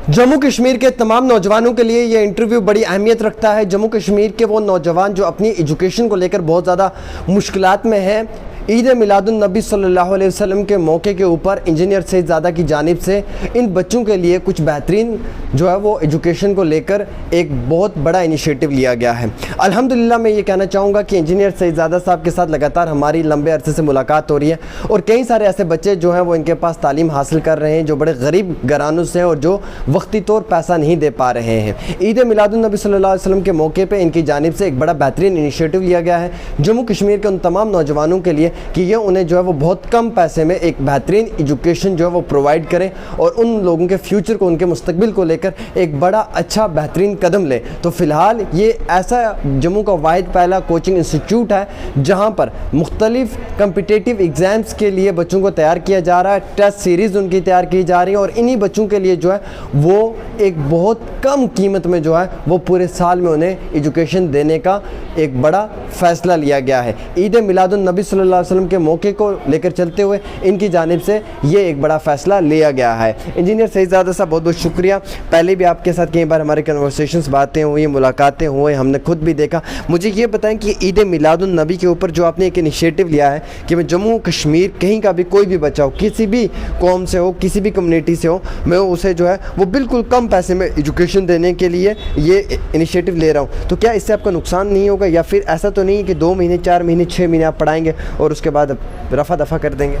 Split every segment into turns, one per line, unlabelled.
जम्मू कश्मीर के तमाम नौजवानों के लिए ये इंटरव्यू बड़ी अहमियत रखता है। जम्मू कश्मीर के वो नौजवान जो अपनी एजुकेशन को लेकर बहुत ज़्यादा मुश्किलात में हैं, ईद मिलादुन्नबी सल्लल्लाहु अलैहि वसल्लम के मौके के ऊपर इंजीनियर सईदज़ादा की जानिब से इन बच्चों के लिए कुछ बेहतरीन जो है वो एजुकेशन को लेकर एक बहुत बड़ा इनिशिएटिव लिया गया है। अल्हम्दुलिल्लाह मैं ये कहना चाहूँगा कि इंजीनियर सईदज़ादा साहब के साथ लगातार हमारी लंबे अरसे से मुलाकात हो रही है और कई सारे ऐसे बच्चे जो हैं वो इनके पास तालीम हासिल कर रहे हैं जो बड़े गरीब घरानों से हैं और जो वक्ती तौर पैसा नहीं दे पा रहे हैं। ईद मिलादुन्नबी सल्लल्लाहु अलैहि वसल्लम के मौके पर इनकी जानिब से एक बड़ा बेहतरीन इनिशिएटिव लिया गया है जम्मू कश्मीर के उन तमाम नौजवानों के लिए कि ये उन्हें जो है वो बहुत कम पैसे में एक बेहतरीन एजुकेशन जो है वो प्रोवाइड करें और उन लोगों के फ्यूचर को, उनके मुस्तकबिल को लेकर एक बड़ा अच्छा बेहतरीन कदम लें। तो फ़िलहाल ये ऐसा जम्मू का वाहिद पहला कोचिंग इंस्टीट्यूट है जहाँ पर मुख्तलिफ कम्पिटिटिव एग्ज़ाम्स के लिए बच्चों को तैयार किया जा रहा है, टेस्ट सीरीज़ उनकी तैयार की जा रही है और इन्हीं बच्चों के लिए जो है वो एक बहुत कम कीमत में जो है वो पूरे साल में उन्हें एजुकेशन देने का एक बड़ा फ़ैसला लिया गया है। ईद मिलादुन्नबी सल्लल्लाहु अलैहि वसल्लम के मौके को लेकर चलते हुए इनकी जानिब से ये एक बड़ा फ़ैसला लिया गया है। इंजीनियर सईदज़ादा साहब बहुत बहुत शुक्रिया। पहले भी आपके साथ कई बार हमारे कन्वर्सेशंस, बातें हुई, मुलाकातें हुए, हमने खुद भी देखा। मुझे ये बताएं कि ईद मिलादुन्नबी के ऊपर जो आपने एक इनिशिएटिव लिया है कि मैं जम्मू कश्मीर कहीं का भी कोई भी बच्चा हो, किसी भी कौम से हो, किसी भी कम्युनिटी से हो, मैं उसे जो है वो बिल्कुल कम पैसे में एजुकेशन देने के लिए ये इनिशिएटिव ले रहा हूँ, तो क्या इससे आपका नुकसान नहीं होगा या फिर ऐसा तो नहीं कि 2 महीने, 4 महीने, 6 महीने आप पढ़ाएंगे और उसके बाद रफ़ा दफ़ा कर देंगे?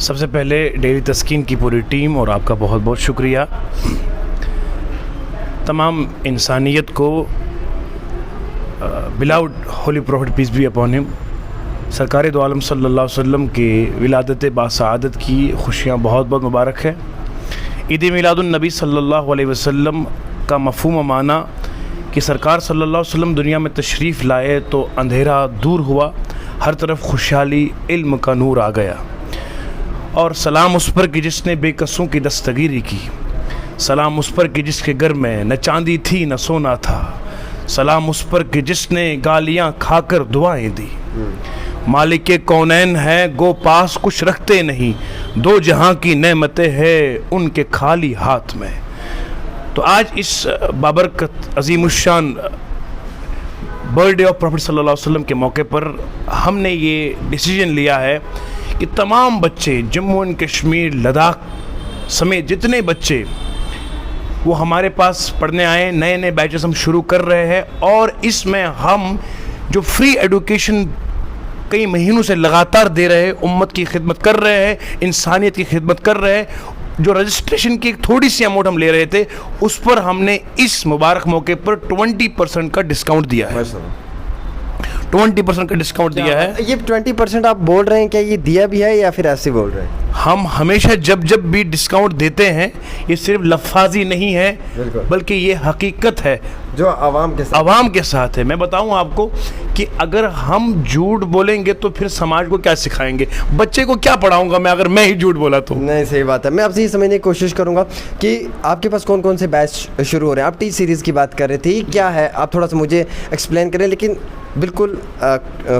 सबसे पहले डेली तस्कीन की पूरी टीम और आपका बहुत बहुत शुक्रिया। तमाम इंसानियत को beloved holy prophet peace be upon him सरकार दो आलम सल्लल्लाहु अलैहि वसल्लम के विलादत बासआदत की खुशियाँ बहुत बहुत मुबारक है। ईद मिलादुन्नबी सल्लल्लाहु अलैहि वसल्लम का मफ़हूम माना कि सरकार सल्लल्लाहु अलैहि वसल्लम दुनिया में तशरीफ़ लाए तो अंधेरा दूर हुआ, हर तरफ खुशहाली, इल्म का नूर आ गया। और सलाम उस पर कि जिसने बेकसों की दस्तगीरी की, सलाम उस पर कि जिसके घर में न चांदी थी न सोना था, सलाम उस पर कि जिसने गालियाँ खाकर दुआएं दी। मालिक कौनैन है गो पास कुछ रखते नहीं, दो जहाँ की नेमतें हैं उनके खाली हाथ में। तो आज इस बाबरकत अज़ीमुश्शान बर्थडे ऑफ प्रॉफिट सल्लल्लाहु अलैहि वसल्लम के मौके पर हमने ये डिसीजन लिया है कि तमाम बच्चे जम्मू एंड कश्मीर, लद्दाख समेत जितने बच्चे वो हमारे पास पढ़ने आए, नए नए बैचेस हम शुरू कर रहे हैं और इसमें हम जो फ्री एजुकेशन कई महीनों से लगातार दे रहे हैं, उम्मत की खिदमत कर रहे हैं, इंसानियत की खिदमत कर रहे हैं। जो रजिस्ट्रेशन की एक थोड़ी सी अमाउंट हम ले रहे थे उस पर हमने इस मुबारक मौके पर 20% का डिस्काउंट दिया है। 20% का डिस्काउंट दिया है।
ये 20% आप बोल रहे हैं, क्या ये दिया भी है या फिर ऐसे बोल रहे हैं?
हम हमेशा जब जब भी डिस्काउंट देते हैं ये सिर्फ लफ्ज़ी नहीं है बल्कि ये हकीकत है
जो आवाम के साथ है।
मैं बताऊं आपको कि अगर हम झूठ बोलेंगे तो फिर समाज को क्या सिखाएंगे, बच्चे को क्या पढ़ाऊंगा मैं अगर मैं ही झूठ बोला तो?
नहीं, सही बात है। मैं आपसे ये समझने की कोशिश करूंगा कि आपके पास कौन कौन से बैच शुरू हो रहे हैं। आप टी सीरीज़ की बात कर रहे थे, क्या है आप थोड़ा सा मुझे एक्सप्लेन करें, लेकिन बिल्कुल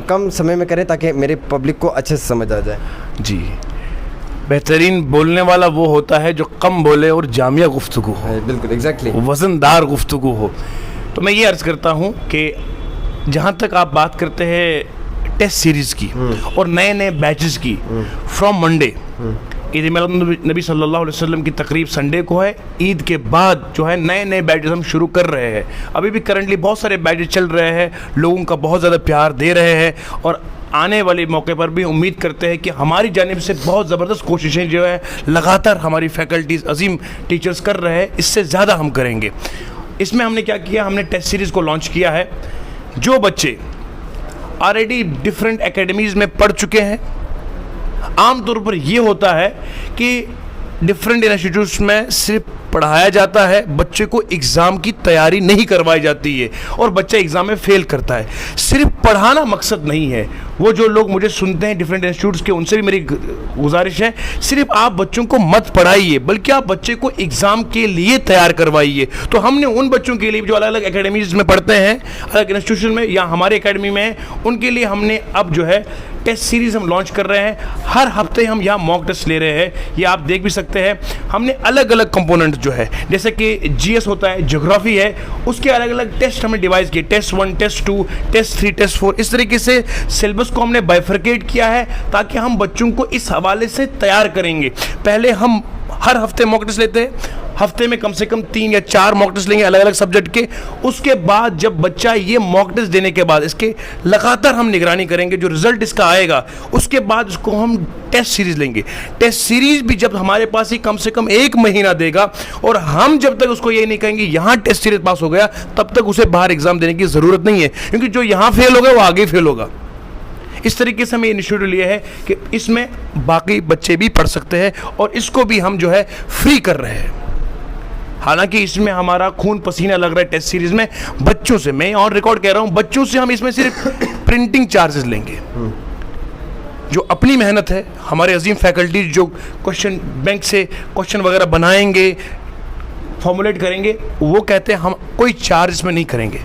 कम समय में करें ताकि मेरे पब्लिक को अच्छे से समझ आ जाए।
जी, बेहतरीन बोलने वाला वो होता है जो कम बोले और जामिया गुफ्तगू हो,
बिल्कुल एग्जैक्टली
वज़नदार गुफ्तगू हो। तो मैं ये अर्ज़ करता हूँ कि जहाँ तक आप बात करते हैं टेस्ट सीरीज़ की और नए नए बैचेस की, फ्रॉम मंडे ईद मिलादुन्नबी सल्लल्लाहु अलैहि वसल्लम की तकरीब संडे को है, ईद के बाद जो है नए नए बैचेस हम शुरू कर रहे हैं। अभी भी करंटली बहुत सारे बैचेस चल रहे हैं, लोगों का बहुत ज़्यादा प्यार दे रहे हैं और आने वाले मौके पर भी उम्मीद करते हैं कि हमारी जानिब से बहुत ज़बरदस्त कोशिशें जो है लगातार हमारी फैकल्टीज़, अजीम टीचर्स कर रहे हैं, इससे ज़्यादा हम करेंगे। इसमें हमने क्या किया, हमने टेस्ट सीरीज़ को लॉन्च किया है। जो बच्चे ऑलरेडी डिफरेंट एकेडमीज़ में पढ़ चुके हैं, आमतौर पर ये होता है कि डिफरेंट इंस्टीट्यूट्स में सिर्फ पढ़ाया जाता है, बच्चे को एग्ज़ाम की तैयारी नहीं करवाई जाती है और बच्चा एग्ज़ाम में फेल करता है। सिर्फ पढ़ाना मकसद नहीं है। वो जो लोग मुझे सुनते हैं डिफरेंट इंस्टीट्यूट्स के, उनसे भी मेरी गुजारिश है, सिर्फ आप बच्चों को मत पढ़ाइए बल्कि आप बच्चे को एग्ज़ाम के लिए तैयार करवाइए। तो हमने उन बच्चों के लिए जो अलग अलग एकेडमीज़ में पढ़ते हैं, अलग इंस्टीट्यूशन में या हमारे एकेडमी में, उनके लिए हमने अब जो है टेस्ट सीरीज़ हम लॉन्च कर रहे हैं। हर हफ्ते हम यहाँ मॉक टेस्ट ले रहे हैं, ये आप देख भी सकते सकते हैं। हमने अलग अलग कंपोनेंट जो है, जैसे कि जीएस होता है, ज्योग्राफी है, उसके अलग अलग टेस्ट हमने डिवाइस किए, टेस्ट 1, टेस्ट 2, टेस्ट 3, टेस्ट 4, इस तरीके से सिलेबस को हमने बाइफरकेट किया है ताकि हम बच्चों को इस हवाले से तैयार करेंगे। पहले हम हर हफ्ते मॉक टेस्ट लेते हैं, हफ्ते में कम से कम 3 या 4 मॉक टेस्ट लेंगे अलग अलग सब्जेक्ट के। उसके बाद जब बच्चा ये मॉक टेस्ट देने के बाद इसके लगातार हम निगरानी करेंगे, जो रिजल्ट इसका आएगा उसके बाद उसको हम टेस्ट सीरीज लेंगे। टेस्ट सीरीज भी जब हमारे पास ही कम से कम 1 महीना देगा और हम जब तक उसको ये नहीं कहेंगे यहाँ टेस्ट सीरीज पास हो गया, तब तक उसे बाहर एग्जाम देने की ज़रूरत नहीं है, क्योंकि जो यहाँ फेल होगा वो आगे फेल होगा। इस तरीके से हमें इनिशिएटिव लिया है कि इसमें बाकी बच्चे भी पढ़ सकते हैं और इसको भी हम जो है फ्री कर रहे हैं। हालांकि इसमें हमारा खून पसीना लग रहा है टेस्ट सीरीज में बच्चों से, मैं और रिकॉर्ड कह रहा हूं, बच्चों से हम इसमें सिर्फ प्रिंटिंग चार्जेस लेंगे। जो अपनी मेहनत है, हमारे अजीम फैकल्टी जो क्वेश्चन बैंक से क्वेश्चन वगैरह बनाएंगे, फॉर्मुलेट करेंगे, वो कहते हैं हम कोई चार्ज इसमें नहीं करेंगे,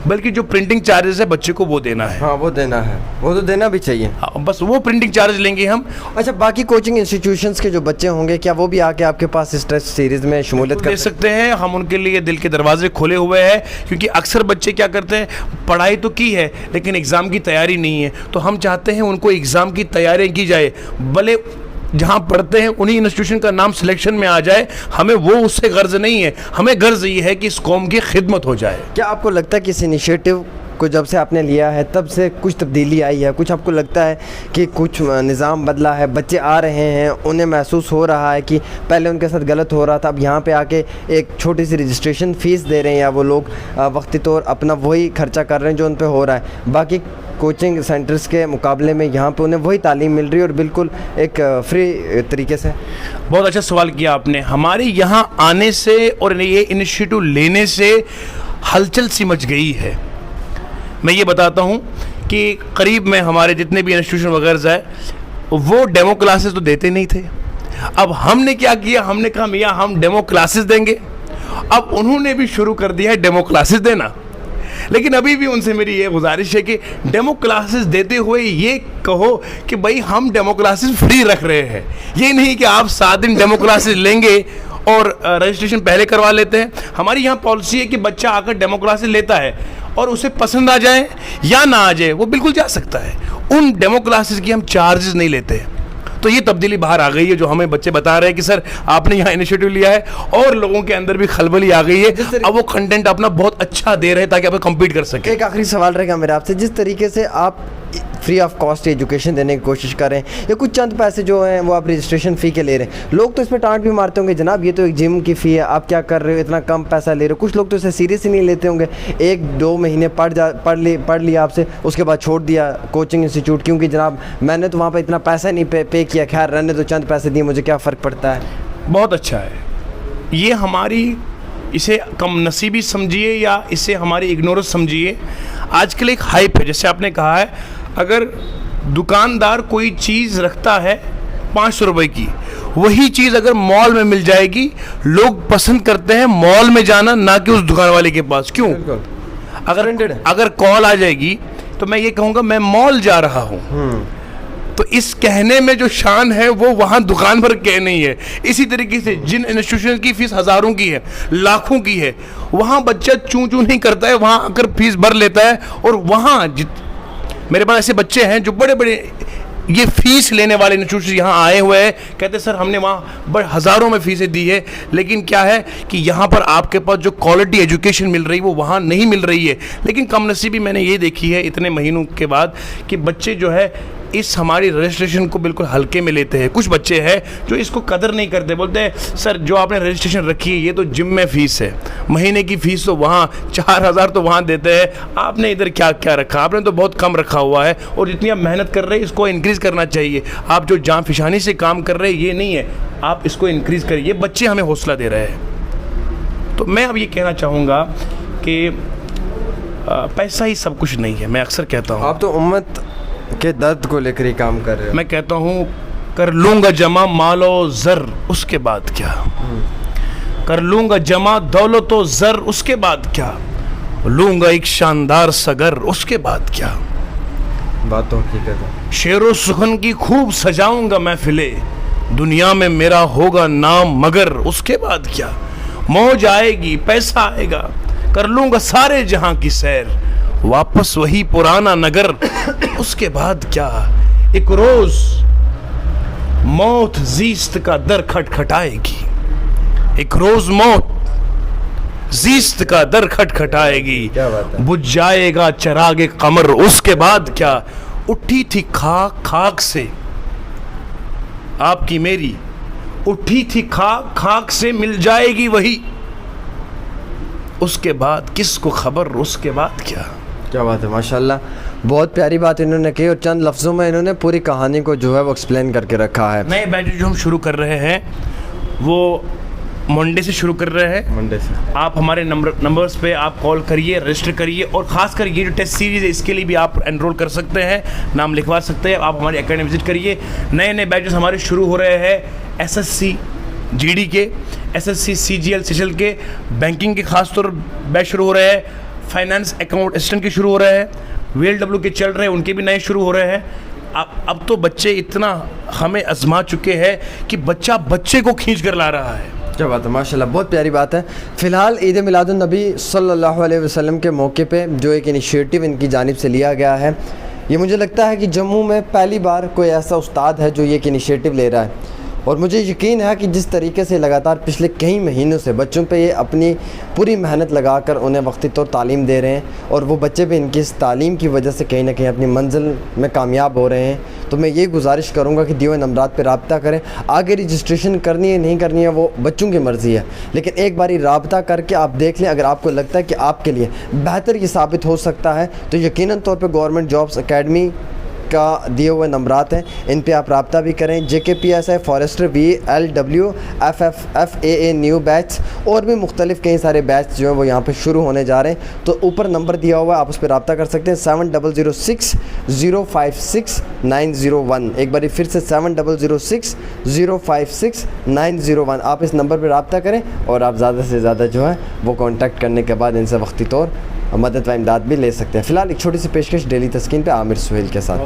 बल्कि जो प्रिंटिंग चार्जेस है बच्चे को वो देना है।
हाँ, वो देना है, वो तो देना भी चाहिए।
हाँ, बस वो प्रिंटिंग चार्ज लेंगे हम।
अच्छा, बाकी कोचिंग इंस्टीट्यूशंस के जो बच्चे होंगे, क्या वो भी आके आपके पास इस टेस्ट सीरीज में शमूलियत कर
सकते हैं? हम उनके लिए दिल के दरवाजे खोले हुए हैं, क्योंकि अक्सर बच्चे क्या करते हैं, पढ़ाई तो की है लेकिन एग्ज़ाम की तैयारी नहीं है, तो हम चाहते हैं उनको एग्ज़ाम की तैयारी की जाए, भले जहाँ पढ़ते हैं उन्हीं इंस्टीट्यूशन का नाम सिलेक्शन में आ जाए, हमें वो उससे गर्ज नहीं है, हमें गर्ज ये है कि इस कौम की खिदमत हो जाए।
क्या आपको लगता है कि इस इनिशिएटिव को जब से आपने लिया है तब से कुछ तब्दीली आई है? कुछ आपको लगता है कि कुछ निज़ाम बदला है, बच्चे आ रहे हैं, उन्हें महसूस हो रहा है कि पहले उनके साथ गलत हो रहा था, अब यहाँ पे आके एक छोटी सी रजिस्ट्रेशन फ़ीस दे रहे हैं, या वो लोग वक्ती तौर अपना वही खर्चा कर रहे हैं जो उन पे हो रहा है, बाकी कोचिंग सेंटर्स के मुकाबले में यहाँ पे उन्हें वही तालीम मिल रही है और बिल्कुल एक फ्री तरीके से?
बहुत अच्छा सवाल किया आपने। हमारे यहाँ आने से और ये इनिशिएटिव लेने से हलचल सी मच गई है। मैं ये बताता हूँ कि करीब में हमारे जितने भी इंस्टीट्यूशन वगैरह है वो डेमो क्लासेस तो देते नहीं थे। अब हमने क्या किया, हमने कहा भैया हम डेमो क्लासेस देंगे। अब उन्होंने भी शुरू कर दिया है डेमो क्लासेस देना, लेकिन अभी भी उनसे मेरी ये गुजारिश है कि डेमो क्लासेस देते हुए ये कहो कि भाई हम डेमो क्लासेस फ्री रख रहे हैं। ये नहीं कि आप 7 दिन डेमो क्लासेस लेंगे और रजिस्ट्रेशन पहले करवा लेते हैं। हमारी यहाँ पॉलिसी है कि बच्चा आकर डेमो क्लासेस लेता है और उसे पसंद आ जाए या ना आ जाए वो बिल्कुल जा सकता है। उन डेमो क्लासेस की हम चार्जेस नहीं लेते। तो ये तब्दीली बाहर आ गई है, जो हमें बच्चे बता रहे हैं कि सर आपने यहाँ इनिशिएटिव लिया है, और लोगों के अंदर भी खलबली आ गई है। अब वो कंटेंट अपना बहुत अच्छा दे रहे हैं ताकि आप कम्पीट कर सके।
एक आखिरी सवाल रहेगा मेरा आपसे, जिस तरीके से आप फ्री ऑफ कॉस्ट एजुकेशन देने की कोशिश कर रहे हैं, या कुछ चंद पैसे जो हैं वो आप रजिस्ट्रेशन फ़ी के ले रहे हैं, लोग तो इसमें टांट भी मारते होंगे, जनाब ये तो एक जिम की फ़ी है, आप क्या कर रहे हो, इतना कम पैसा ले रहे हो। कुछ लोग तो इसे सीरियस ही नहीं लेते होंगे, 1-2 महीने पढ़ लिया आपसे, उसके बाद छोड़ दिया कोचिंग इंस्टीट्यूट, क्योंकि जनाब मैंने तो वहाँ पर इतना पैसा नहीं पे किया, खैर रहने तो चंद पैसे दिए, मुझे क्या फ़र्क पड़ता है।
बहुत अच्छा है ये, हमारी इसे कम नसीबी समझिए या इसे हमारी इग्नोरेंस समझिए। आजकल एक हाइप है, जैसे आपने कहा है, अगर दुकानदार कोई चीज़ रखता है 500 रुपए की, वही चीज़ अगर मॉल में मिल जाएगी, लोग पसंद करते हैं मॉल में जाना ना कि उस दुकान वाले के पास। क्यों? अगर कॉल आ जाएगी तो मैं ये कहूँगा मैं मॉल जा रहा हूँ, तो इस कहने में जो शान है वो वहाँ दुकान पर कह नहीं है। इसी तरीके से जिन इंस्टीट्यूशन की फीस हज़ारों की है, लाखों की है, वहाँ बच्चा चूं चूं नहीं करता है, वहाँ आकर फीस भर लेता है। और वहाँ मेरे पास ऐसे बच्चे हैं जो बड़े बड़े ये फीस लेने वाले इंस्टीट्यूट यहाँ आए हुए हैं, कहते सर हमने वहाँ बड़े हज़ारों में फीसें दी है, लेकिन क्या है कि यहाँ पर आपके पास जो क्वालिटी एजुकेशन मिल रही है वो वहाँ नहीं मिल रही है। लेकिन कमनसीबी मैंने ये देखी है इतने महीनों के बाद कि बच्चे जो है इस हमारी रजिस्ट्रेशन को बिल्कुल हल्के में लेते हैं। कुछ बच्चे हैं जो इसको कदर नहीं करते, बोलते हैं सर जो आपने रजिस्ट्रेशन रखी है ये तो जिम में फ़ीस है, महीने की फ़ीस तो वहाँ 4000 तो वहाँ देते हैं, आपने इधर क्या क्या रखा, आपने तो बहुत कम रखा हुआ है, और जितनी आप मेहनत कर रहे हैं इसको इंक्रीज़ करना चाहिए। आप जो जान फिशानी से काम कर रहे हैं ये नहीं है, आप इसको इंक्रीज़ करिए। ये बच्चे हमें हौसला दे रहे हैं। तो मैं अब ये कहना चाहूँगा कि पैसा ही सब कुछ नहीं है। मैं अक्सर कहता हूँ, आप
तो उम्मत के दर्द को लेकर ही काम कर रहे हो।
मैं कहता हूँ कर लूँगा जमा मालो ज़र, उसके बाद क्या, कर लूँगा जमा दौलतो ज़र, उसके बाद क्या, लूँगा एक शानदार सगर, उसके बाद क्या। बात तो हकीकत है। शेरो सुखन की खूब सजाऊंगा महफिले, दुनिया में मेरा होगा नाम, मगर उसके बाद क्या? मौज आएगी, पैसा आएगा, कर लूंगा सारे जहां की सैर, वापस वही पुराना नगर, उसके बाद क्या? एक रोज मौत जीस्त का दर खटखटाएगी, एक रोज मौत जीस्त का दर खटखटाएगी,
क्या बात है?
बुझ जाएगा चरागे कमर, उसके बाद क्या? उठी थी खाक खाक से आपकी मेरी, उठी थी खाक खाक से मिल जाएगी वही, उसके बाद किसको खबर, उसके बाद क्या?
क्या बात है, माशाल्लाह, बहुत प्यारी बात इन्होंने की और चंद लफ्ज़ों में इन्होंने पूरी कहानी को जो है वो एक्सप्लेन करके रखा है।
नए बैच जो हम शुरू कर रहे हैं वो मंडे से शुरू कर रहे हैं।
मंडे से
आप हमारे नंबर्स पे आप कॉल करिए, रजिस्टर करिए, और खासकर ये जो टेस्ट सीरीज़ है इसके लिए भी आप एनरोल कर सकते हैं, नाम लिखवा सकते हैं। आप हमारी एकेडमी विजिट करिए। नए नए बैचेस हमारे शुरू हो रहे हैं एसएससी जीडी के, एसएससी सीजीएल सीजीएल के, बैंकिंग के खास तौर बैच शुरू हो रहे हैं, फाइनेंस अकाउंट असिस्टेंट के शुरू हो रहे हैं, VLW के चल रहे हैं, उनके भी नए शुरू हो रहे हैं। अब तो बच्चे इतना हमें आजमा चुके हैं कि बच्चा बच्चे को खींच कर ला रहा है।
क्या बात है, माशाल्लाह, बहुत प्यारी बात है। फ़िलहाल ईद मिलादुन नबी सल्लल्लाहु अलैहि वसल्लम के मौके पे जो एक इनिशिएटिव इनकी जानिब से लिया गया है, ये मुझे लगता है कि जम्मू में पहली बार कोई ऐसा उस्ताद है जो ये एक इनिशिएटिव ले रहा है, और मुझे यकीन है कि जिस तरीके से लगातार पिछले कई महीनों से बच्चों पे ये अपनी पूरी मेहनत लगाकर उन्हें वक्ती तौर तालीम दे रहे हैं, और वो बच्चे भी इनकी इस तालीम की वजह से कहीं ना कहीं अपनी मंजिल में कामयाब हो रहे हैं। तो मैं ये गुजारिश करूँगा कि दिए हुए नंबरात पर रब्ता करें। आगे रजिस्ट्रेशन करनी है नहीं करनी है वो बच्चों की मर्ज़ी है, लेकिन एक बारी रब्ता करके आप देख लें। अगर आपको लगता है कि आपके लिए बेहतर ये साबित हो सकता है तो यकीनन तौर पर गवर्नमेंट जॉब्स अकेडमी का दिए हुए नंबरात हैं, इन पे आप रब्ता भी करें। JKPSI forester VLW FFA new batch और भी मुख्तलिफ कई सारे बैच जो हैं वो यहाँ पे शुरू होने जा रहे हैं। तो ऊपर नंबर दिया हुआ है, आप उस पर रब्ता कर सकते हैं 7006 056 901। एक बार फिर से 7006 056 901। आप इस नंबर पर रब्ता करें और आप ज़्यादा से ज़्यादा जो है वो कॉन्टैक्ट करने के बाद इनसे वक्ती तौर मदद व इमदाद भी ले सकते हैं। फ़िलहाल एक छोटी सी पेशकश डेली तस्कीन पे आमिर सुहेल के साथ।